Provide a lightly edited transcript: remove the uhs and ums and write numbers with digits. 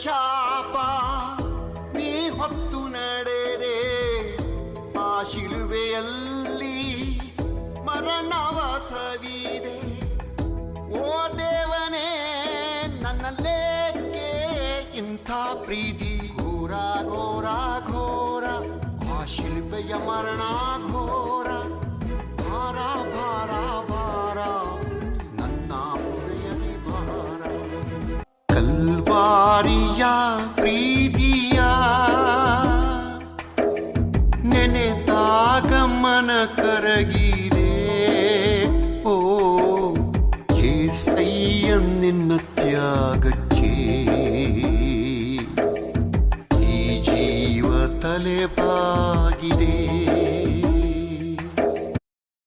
ಶಾಪ ನೀ ಹೊತ್ತು ನಡೆದೆ ಆ ಶಿಲುಬೆಯಲ್ಲಿ ಮರಣವ ಸವಿದೆ. ಓ ದೇವನೇ ನನ್ನಲ್ಲೇಕೆ ಇಂಥ ಪ್ರೀತಿ, ಘೋರ ಘೋರ ಘೋರ ಆ ಶಿಲ್ಪೆಯ ಮರಣ ಘೋರ, ಭಾರ ಭಾರ ಭಾರ ನನ್ನ ಹೃದಯದಿ ಭಾರ. ಕಲ್ವಾರಿಯ ಪ್ರೀತಿಯ ನೆನೆದಾಗ ಮನ ಕರಗಿದೆ. ಓ ಏಸಯ್ಯ ನಿನ್ನ ತ್ಯಾಗಕ್ಕೆ ಈ ಜೀವ ತಲೆ ಬಾಗಿದೆ.